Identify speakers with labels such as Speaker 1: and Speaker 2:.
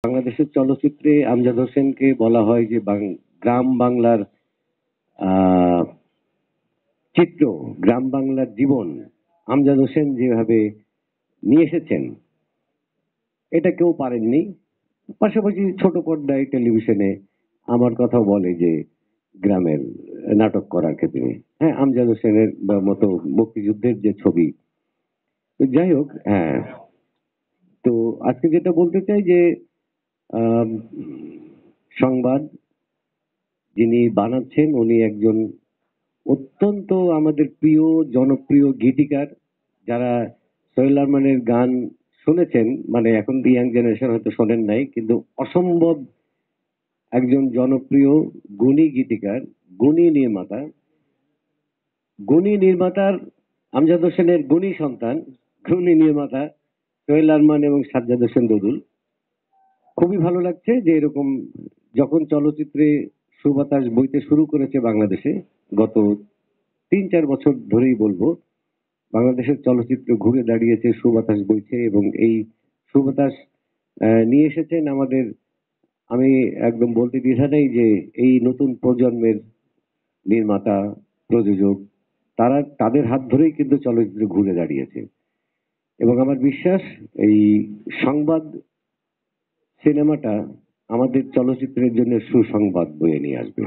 Speaker 1: বাংলাদেশের চলচ্চিত্রে আমজাদ হোসেনকে বলা হয় যে গ্রাম বাংলার আহ, চিত্র, গ্রাম বাংলার জীবন আমজাদ হোসেন যেভাবে নিয়ে এসেছেন এটা কেউ পারেননি। পাশাপাশি ছোট পর্দায় টেলিভিশনে আমার কথা বলে যে গ্রামের নাটক করার ক্ষেত্রে, হ্যাঁ, আমজাদ হোসেনের মতো মুক্তিযুদ্ধের যে ছবি। তো যাই হোক, হ্যাঁ, তো আজকে যেটা বলতে চাই যে আম, সংবাদ যিনি বানাচ্ছেন উনি একজন অত্যন্ত আমাদের প্রিয় জনপ্রিয় গীতিকার। যারা সোহেল আরমানের গান শুনেছেন, মানে এখন ইয়াং জেনারেশন হয়তো শোনেন নাই, কিন্তু অসম্ভব একজন জনপ্রিয় গুণী গীতিকার, গুণী নির্মাতা। গুণী নির্মাতার আমজাদ হোসেনের গুণী সন্তান, গুণী নির্মাতা সোহেল আরমান এবং সাজ্জাদ হোসেন দুদুল। খুবই ভালো লাগছে যে এরকম যখন চলচ্চিত্রে সুবাতাস বইতে শুরু করেছে বাংলাদেশে, গত 3-4 বছর ধরেই বলবো, বাংলাদেশের চলচ্চিত্র ঘুরে দাঁড়িয়েছে, সুবাতাস বইছে এবং এই সুবাতাস নিয়ে এসেছেন আমাদের, আমি একদম বলতে দ্বিধা নেই যে এই নতুন প্রজন্মের নির্মাতা, প্রযোজক, তারা তাদের হাত ধরেই কিন্তু চলচ্চিত্র ঘুরে দাঁড়িয়েছে। এবং আমার বিশ্বাস এই সংবাদ সিনেমাটা আমাদের চলচ্চিত্রের জন্য সুসংবাদ বয়ে নিয়ে আসবে।